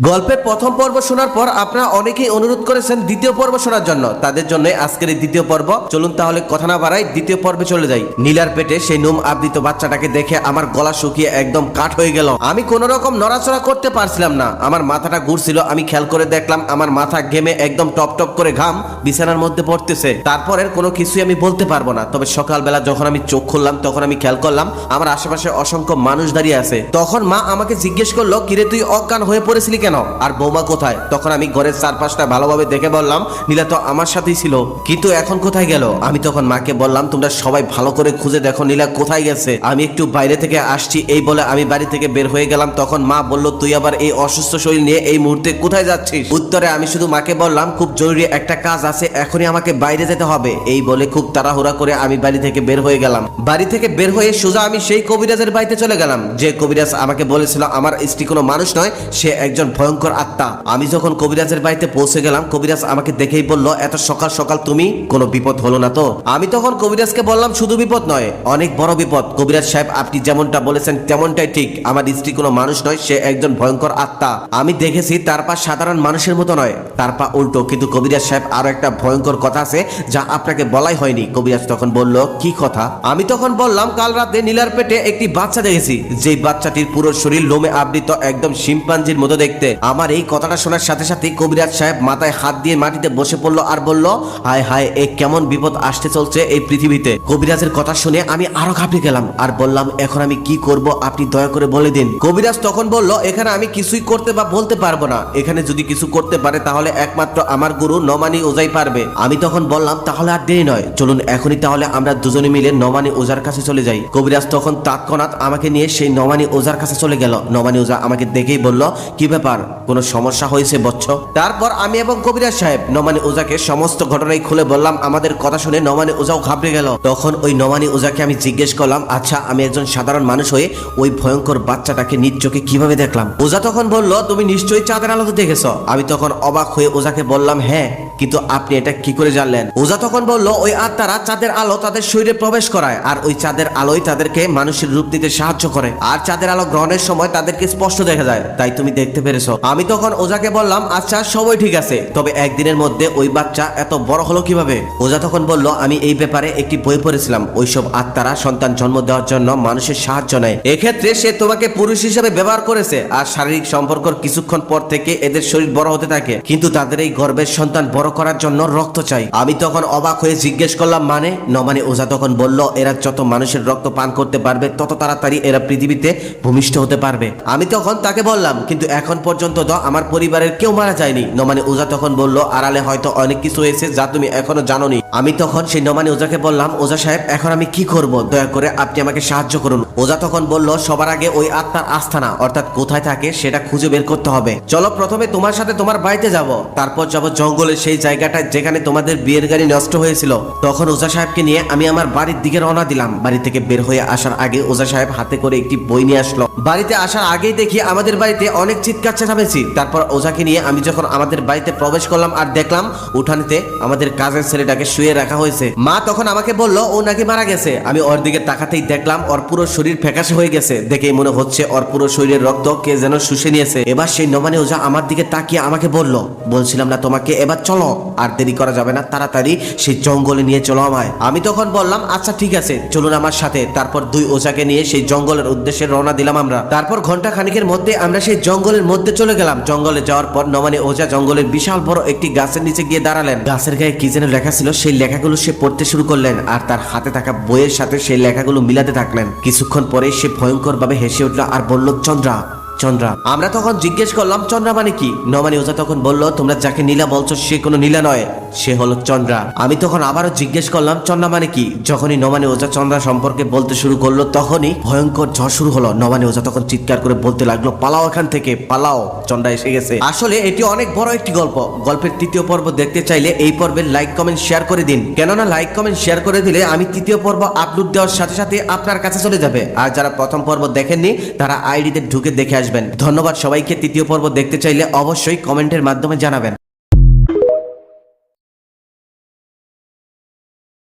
গল্পের প্রথম পর্ব শোনার পর আপনারা অনেকেই অনুরোধ করেছেন দ্বিতীয় পর্ব শোনার জন্য। তাদের জন্য আজকের এই দ্বিতীয় পর্ব। চলুন তাহলে কথা না বাড়াই দ্বিতীয় পর্বে চলে যাই। নীলার পেটে সেই নোম আবৃত বাচ্চাটাকে দেখে আমার গলা শুকিয়ে একদম কাঠ হয়ে গেল। আমি কোন রকম নড়াচড়া করতে পারছিলাম না, আমার মাথাটা ঘুরছিল। আমি খেয়াল করে দেখলাম আমার মাথা ঘেমে একদম টপ টপ করে ঘাম বিছানার মধ্যে পড়তেছে। তারপরের কোনো কিছুই আমি বলতে পারবো না। তবে সকালবেলা যখন আমি চোখ খুললাম তখন আমি খেয়াল করলাম আমার আশেপাশে অসংখ্য মানুষ দাঁড়িয়ে আছে। তখন মা আমাকে জিজ্ঞেস করলো, কিরে তুই অজ্ঞান হয়ে পড়েছিলি কেন, আর বৌমা কোথায়? তখন আমি ঘরের চারপাশটা ভালোভাবে দেখে বললাম, নীলা তো আমার সাথেই ছিল, কিন্তু এখন কোথায় গেল? আমি তখন মাকে বললাম, তোমরা সবাই ভালো করে খুঁজে দেখো নীলা কোথায় গেছে, আমি একটু বাইরে থেকে আসছি। এই বলে আমি বাড়ি থেকে বের হয়ে গেলাম। তখন মা বলল, তুই আবার এই অসুস্থ শরীর নিয়ে এই মুহূর্তে কোথায় যাচ্ছিস? উত্তরে আমি শুধু মাকে বললাম, খুব জরুরি একটা কাজ আছে, এখনই আমাকে বাইরে যেতে হবে। এই বলে খুব তাড়াহুড়া করে আমি বাড়ি থেকে বের হয়ে গেলাম। বাড়ি থেকে বের হয়ে সোজা আমি সেই কবিরাজের বাড়িতে চলে গেলাম, যে কবিরাজ আমাকে বলেছিল আমার স্ত্রী কোনো মানুষ নয়, সে একজন ভয়ঙ্কর আত্মা। আমি যখন কবিরাজের বাড়িতে পৌঁছে গেলাম, কবিরাজ আমাকে দেখেই বলল, এত সকাল সকাল তুমি? কোনো বিপদ হলো না তো? আমি তখন কবিরাজকে বললাম, শুধু বিপদ নয়, অনেক বড় বিপদ। কবিরাজ সাহেব, আপনি যেমনটা বলেছেন তেমনটাই ঠিক। আমার স্ত্রী কোনো মানুষ নয়, সে একজন ভয়ঙ্কর আত্মা। আমি দেখেছি তার পা সাধারণ মানুষের মতো নয়, তার পা উল্টো। কিন্তু কবিরাজ সাহেব, আরো একটা ভয়ঙ্কর কথা আছে যা আপনাকে বলাই হয়নি। কবিরাজ তখন বলল, কি কথা? আমি তখন বললাম, কাল রাতে নীলার পেটে একটি বাচ্চা দেখেছি, যে বাচ্চাটির পুরো শরীর লোমে আবৃত, একদম শিম্পাঞ্জির মতো দেখতে। আমার এই কথাটা শোনার সাথে সাথে কবিরাজ সাহেব মাথায় হাত দিয়ে মাটিতে বসে পড়লো আর বলল, হায় হায়, এ কেমন বিপদ আসতে চলছে এই পৃথিবীতে। কবিরাজের কথা শুনে আমি আরো ঘাবড়ে গেলাম আর বললাম, এখন আমি কি করব আপনি দয়া করে বলে দিন। কবিরাজ তখন বলল, এখানে আমি কিছুই করতে বা বলতে পারবো না। এখানে যদি কিছু করতে পারে তাহলে একমাত্র আমার গুরু নমানি ওজাই পারবে। আমি তখন বললাম, তাহলে আর দেরি নয়, চলুন এখনই তাহলে আমরা দুজনে মিলে নমানি ওজার কাছে চলে যাই। কবিরাজ তখন তৎক্ষণাৎ আমাকে নিয়ে সেই নমানি ওজার কাছে চলে গেল। নমানি ওজা আমাকে দেখেই বলল, কি ব্যাপার, কোনো সমস্যা হয়েছে বচ্চ? তারপর আমি এবং কবিরাজ সাহেব নমানি ওজাকে সমস্ত ঘটনাই খুলে বললাম। আমাদের কথা শুনে নমানি ওজাও ঘাবড়ে গেল। তখন ওই নমানি ওজাকে আমি জিজ্ঞেস করলাম, আচ্ছা, আমি একজন সাধারণ মানুষ হয়ে ওই ভয়ঙ্কর বাচ্চাটাকে নিজ চোখে কিভাবে দেখলাম? ওজা তখন বলল, তুমি নিশ্চয়ই চাঁদের আলোতে দেখেছ। আমি তখন অবাক হয়ে ওজাকে বললাম, হ্যাঁ, কিন্তু আপনি এটা কি করে জানলেন? ওজা তখন বলল, ওই আত্মারা চাঁদের আলো তাদের শরীরে প্রবেশ করায়, আর ওই চাঁদের আলোই তাদেরকে মানুষের রূপ নিতে সাহায্য করে, আর চাঁদের আলো গ্রহণের সময় তাদেরকে স্পষ্ট দেখা যায়, তাই তুমি দেখতে পেরেছো। আমি তখন ওজাকে বললাম, আচ্ছা সবই ঠিক আছে, তবে একদিনের মধ্যে ওই বাচ্চা এত বড় হলো কিভাবে? ওজা তখন বলল, আমি এই ব্যাপারে একটি বই পড়েছিলাম। ওইসব আত্মারা সন্তান জন্ম দেওয়ার জন্য মানুষের সাহায্য নেয়। এক্ষেত্রে সে তোমাকে পুরুষ হিসেবে ব্যবহার করেছে, আর শারীরিক সম্পর্কের কিছুক্ষণ পর থেকে এদের শরীর বড় হতে থাকে, কিন্তু তাদের এই গর্ভের সন্তান বড় করার জন্য রক্ত চাই। আমি তখন অবাক হয়ে জিজ্ঞেস করলাম, মানে? নমানি ওজা তখন বলল, এরা যত মানুষের রক্ত পান করতে পারবে তত তাড়াতাড়ি এরা পৃথিবীতে ভূমিষ্ঠ হতে পারবে। আমি তখন তাকে বললাম, কিন্তু এখন পর্যন্ত তো আমার পরিবারের কেউ মারা যায়নি। নমানি ওজা তখন বলল, আড়ালে হয়তো অনেক কিছু হয়েছে যা তুমি এখনো জানোনি। আমি তখন সেই নমানি ওজাকে বললাম, ওজা সাহেব, এখন আমি কি করব? দয়া করে আপনি আমাকে সাহায্য করুন। ওজা তখন বলল, সবার আগে ওই আত্মার আস্থানা অর্থাৎ কোথায় থাকে সেটা খুঁজে বের করতে হবে। চলো প্রথমে তোমার সাথে তোমার বাড়িতে যাব, তারপর যাব জঙ্গলের সেই জায়গাটা যেখানে তোমাদের বিয়ের গাড়ি নষ্ট হয়েছিল। তখন ওজা সাহেবকে নিয়ে আমি আমার বাড়ির দিকে রওনা দিলাম। বাড়ি থেকে বের হয়ে আসার আগে ওজা সাহেব হাতে করে একটি বই নিয়ে আসলো। বাড়িতে আসার আগেই দেখি আমাদের বাড়িতে অনেক চিৎকার চেঁচামেচি। তারপর ওজাকে নিয়ে আমি যখন আমাদের বাড়িতে প্রবেশ করলাম আর দেখলাম উঠানেতে আমাদের কাজের ছেলেটাকে শুয়ে রাখা হয়েছে। মা তখন আমাকে বলল, ও নাকি মারা গেছে। আমি ওর দিকে তাকাতেই দেখলাম ওর পুরো শরীর ফ্যাকাশে হয়ে গেছে। দেখেই মনে হচ্ছে ওর পুরো শরীরের রক্ত কে যেন শুষে নিয়েছে। এবার সেই নমানি ওজা আমার দিকে তাকিয়ে আমাকে বলল, বলছিলাম না তোমাকে, এবার চলো, আর দেরি করা যাবে না, তাড়াতাড়ি সেই জঙ্গলে নিয়ে চলো আমায়। আমি তখন বললাম, আচ্ছা ঠিক আছে, চলুন আমার সাথে। তারপর দুই ওজাকে নিয়ে সেই জঙ্গলের উদ্দেশ্যে রওনা দিলাম আমরা। তারপর ঘন্টা খানিকের মধ্যে আমরা সেই জঙ্গলের মধ্যে চলে গেলাম। জঙ্গলে যাওয়ার পর নমানি ওজা জঙ্গলের বিশাল বড় একটি গাছের নিচে গিয়ে দাঁড়ালেন। গাছের গায়ে কি যেন লেখা ছিল, সেই লেখাগুলো সে পড়তে শুরু করলেন, আর তার হাতে থাকা বইয়ের সাথে সেই লেখাগুলো মিলাতে থাকলেন। কিছুক্ষণ পরে সে ভয়ঙ্কর ভাবে হেসে উঠল আর বলল, চন্দ্রা, চন্দ্রা। আমরা তখন জিজ্ঞেস করলাম, চন্দ্রা মানে কি? নমানি ওজা তখন বলল, তোমরা যাকে নীলা বলছো সে কোনো নীলা নয়, সে হলো চন্দ্রা। আমি তখন আবারও জিজ্ঞেস করলাম, চন্দ্রা মানে কি? যখনই নমানি ওজা চন্দ্রা সম্পর্কে বলতে শুরু করলো তখনই ভয়ঙ্কর ঝড় শুরু হলো। নমানি ওজা তখন চিৎকার করে বলতে লাগলো, পালাও এখান থেকে, পালাও, চন্দ্রা এসে গেছে। আসলে এটি অনেক বড় একটি গল্প। গল্পের তৃতীয় পর্ব দেখতে চাইলে এই পর্বের লাইক কমেন্ট শেয়ার করে দিন, কেননা লাইক কমেন্ট শেয়ার করে দিলে আমি তৃতীয় পর্ব আপলোড দেওয়ার সাথে সাথে আপনার কাছে চলে যাবে। আর যারা প্রথম পর্ব দেখেননি তারা আইডিতে ঢুকে দেখে আসবেন। ধন্যবাদ সবাইকে। তৃতীয় পর্ব দেখতে চাইলে অবশ্যই কমেন্টের মাধ্যমে জানাবেন।